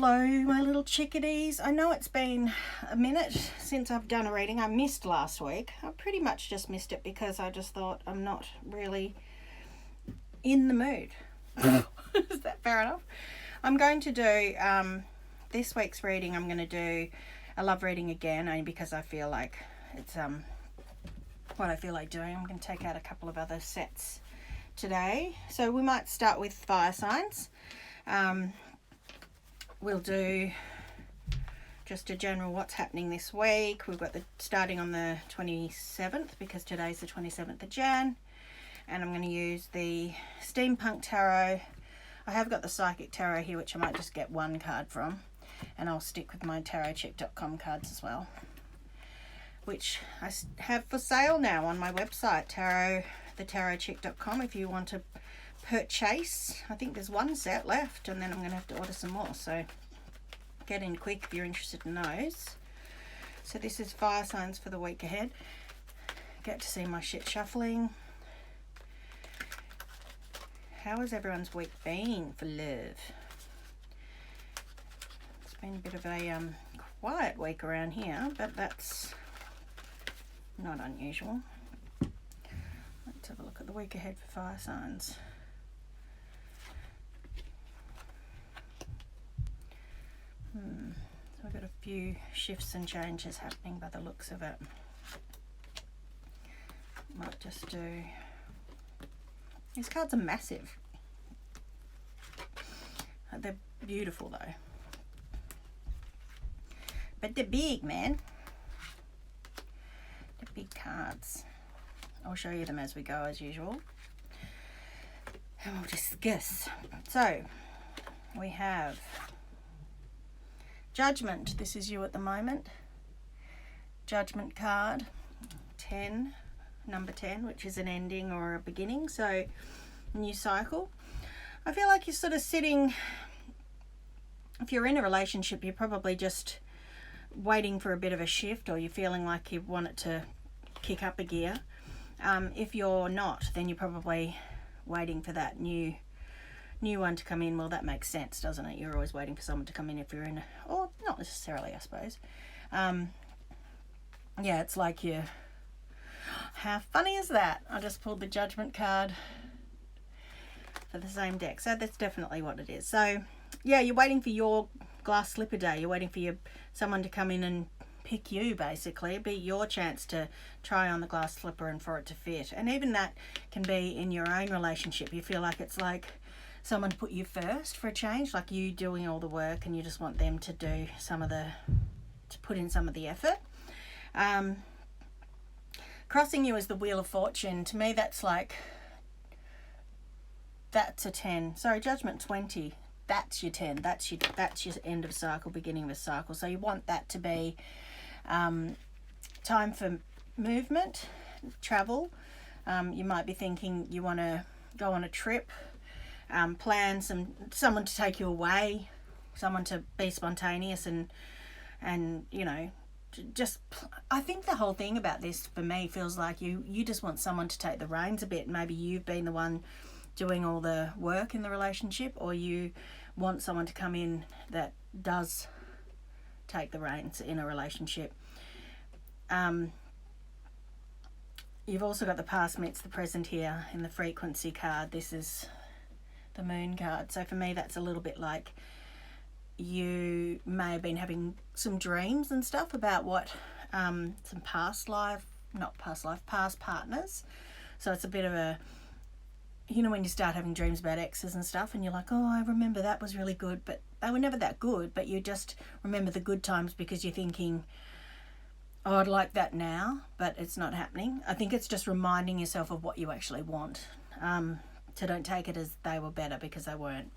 Hello, my little chickadees. I know it's been a minute since I've done a reading. I missed last week. I pretty much just missed it because I just thought I'm not really in the mood. Is that fair enough? I'm going to do this week's reading. I'm going to do a love reading again, only because I feel like it's what I feel like doing. I'm going to take out a couple of other sets today. So we might start with fire signs. We'll do just a general what's happening this week. We've got the starting on the 27th because today's the 27th of Jan. And I'm going to use the Steampunk Tarot. I have got the Psychic Tarot here, which I might just get one card from. And I'll stick with my tarotchick.com cards as well, which I have for sale now on my website, tarotchick.com, if you want to purchase. I think there's one set left and then I'm going to have to order some more, so get in quick if you're interested in those. So this is fire signs for the week ahead. Get to see my shit shuffling. How has everyone's week been for love? It's been a bit of a quiet week around here, but that's not unusual. Let's have a look at the week ahead for fire signs. So we've got a few shifts and changes happening by the looks of it. Might just do... These cards are massive. They're beautiful though. But they're big, man. They're big cards. I'll show you them as we go, as usual. And we'll discuss. So, we have Judgment. This is you at the moment. Judgment card. 10. Number 10, which is an ending or a beginning. So, new cycle. I feel like you're sort of sitting... If you're in a relationship, you're probably just waiting for a bit of a shift, or you're feeling like you want it to kick up a gear. If you're not, then you're probably waiting for that new one to come in. Well, that makes sense, doesn't it? You're always waiting for someone to come in if you're in, or not necessarily, I suppose. Yeah, it's like you... How funny is that? I just pulled the Judgment card for the same deck. So that's definitely what it is. So yeah, you're waiting for your glass slipper day. You're waiting for someone to come in and pick you, basically. It'd be your chance to try on the glass slipper and for it to fit. And even that can be in your own relationship. You feel like it's like someone put you first for a change, like you doing all the work and you just want them to do to put in some of the effort. Crossing you is the Wheel of Fortune. To me, that's a 10. Sorry, Judgment 20. That's your 10. That's your end of cycle, beginning of a cycle. So you want that to be time for movement, travel. You might be thinking you want to go on a trip, plan someone to take you away, someone to be spontaneous and you know, just... I think the whole thing about this for me feels like you just want someone to take the reins a bit. Maybe you've been the one doing all the work in the relationship, or you want someone to come in that does take the reins in a relationship. You've also got the past meets the present here in the frequency card. This is the Moon card. So for me, that's a little bit like you may have been having some dreams and stuff about what some past partners. So it's a bit of a, you know, when you start having dreams about exes and stuff and you're like, oh, I remember that was really good, but they were never that good, but you just remember the good times because you're thinking, oh, I'd like that now, but it's not happening. I think it's just reminding yourself of what you actually want. So don't take it as they were better, because they weren't.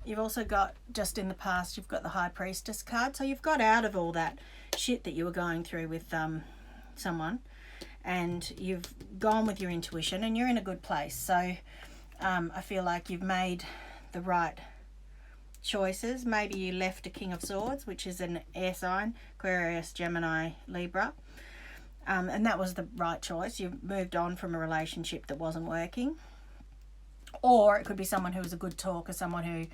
You've also got, just in the past, you've got the High Priestess card. So you've got out of all that shit that you were going through with someone, and you've gone with your intuition and you're in a good place. So I feel like you've made the right choices. Maybe you left a King of Swords, which is an air sign, Aquarius, Gemini, Libra. And that was the right choice. You moved on from a relationship that wasn't working. Or it could be someone who was a good talker, someone who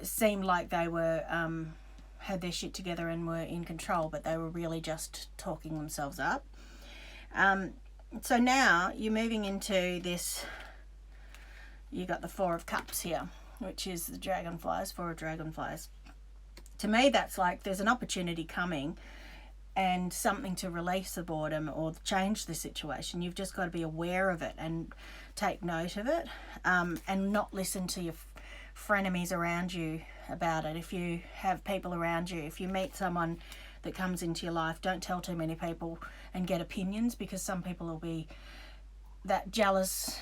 seemed like they were had their shit together and were in control, but they were really just talking themselves up. So now you're moving into this, you got the Four of Cups here, which is the dragonflies, Four of Dragonflies. To me, that's like there's an opportunity coming and something to release the boredom or change the situation. You've just got to be aware of it and take note of it, and not listen to your frenemies around you about it. If you have people around you, if you meet someone that comes into your life, don't tell too many people and get opinions, because some people will be that jealous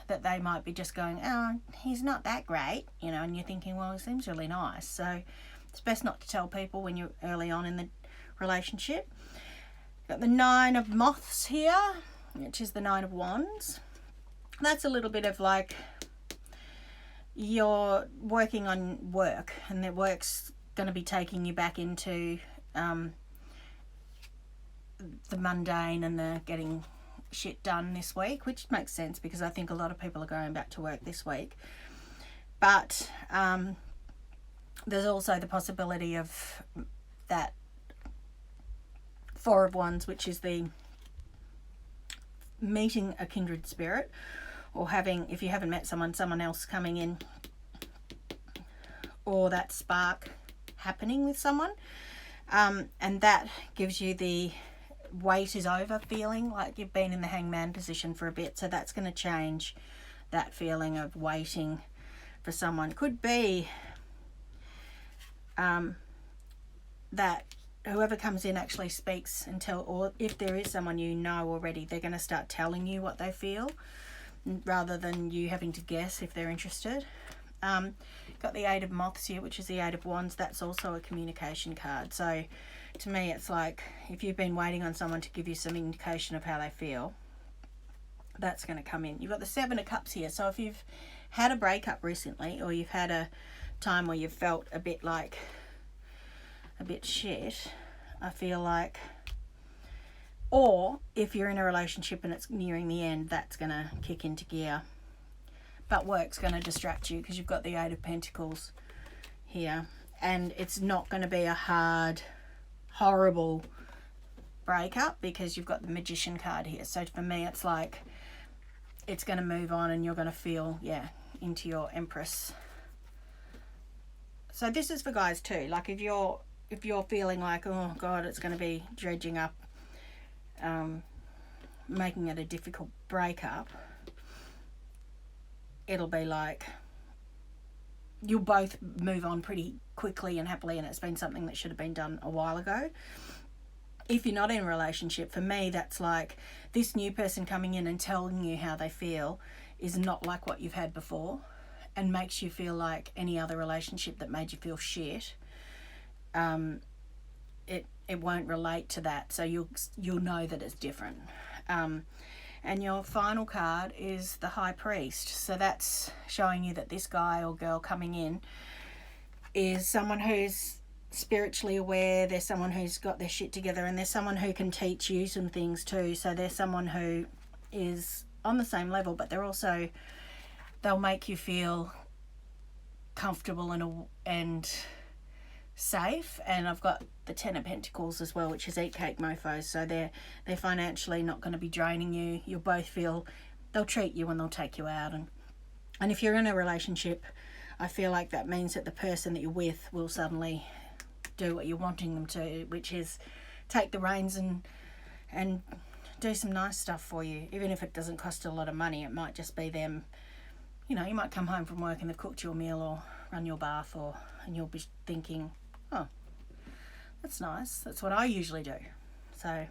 that they might be just going, oh, he's not that great, you know, and you're thinking, well, he seems really nice. So it's best not to tell people when you're early on in the relationship. Got the Nine of Moths here, which is the Nine of Wands. That's a little bit of like you're working on work, and that work's going to be taking you back into the mundane and the getting shit done this week, which makes sense because I think a lot of people are going back to work this week. But there's also the possibility of that Four of Wands, which is the meeting a kindred spirit, or having, if you haven't met someone else coming in, or that spark happening with someone, and that gives you the weight is over feeling, like you've been in the hangman position for a bit, so that's going to change that feeling of waiting for someone. Could be that whoever comes in actually speaks until, or if there is someone you know already, they're going to start telling you what they feel rather than you having to guess if they're interested. Got the Eight of Moths here, which is the Eight of Wands. That's also a communication card. So to me, it's like if you've been waiting on someone to give you some indication of how they feel, that's going to come in. You've got the Seven of Cups here. So if you've had a breakup recently, or you've had a time where you've felt a bit shit, I feel like, or if you're in a relationship and it's nearing the end, that's going to kick into gear. But work's going to distract you because you've got the Eight of Pentacles here, and it's not going to be a hard, horrible breakup because you've got the Magician card here. So for me, it's like it's going to move on and you're going to feel, into your Empress. So this is for guys too. Like if you're feeling like, oh God, it's going to be dredging up, making it a difficult breakup, it'll be like you'll both move on pretty quickly and happily, and it's been something that should have been done a while ago. If you're not in a relationship, for me, that's like this new person coming in and telling you how they feel is not like what you've had before, and makes you feel like any other relationship that made you feel shit. It won't relate to that, so you'll know that it's different. And your final card is the High Priest. So that's showing you that this guy or girl coming in is someone who's spiritually aware. They're someone who's got their shit together, and there's someone who can teach you some things too. So they're someone who is on the same level, but they'll make you feel comfortable and safe. And I've got the Ten of Pentacles as well, which is eat cake mofos. So they're financially not going to be draining you. You'll both feel they'll treat you and they'll take you out. And if you're in a relationship, I feel like that means that the person that you're with will suddenly do what you're wanting them to, which is take the reins and do some nice stuff for you. Even if it doesn't cost a lot of money, it might just be them. You know, you might come home from work and they've cooked you a meal or run your bath, and you'll be thinking, oh, that's nice. That's what I usually do. So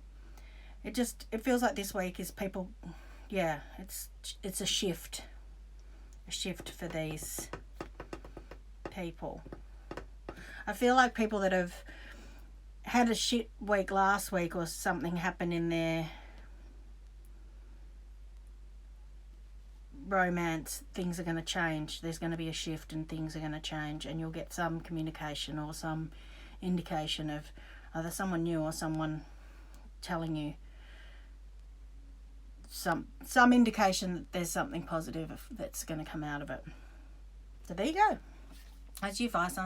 it feels like this week is people, it's a shift for these people. I feel like people that have had a shit week last week, or something happened in their romance, things are going to change. There's going to be a shift and things are going to change, and you'll get some communication or some indication of either someone new or someone telling you some indication that there's something positive that's going to come out of it. So there you go. That's you, Fire Sign.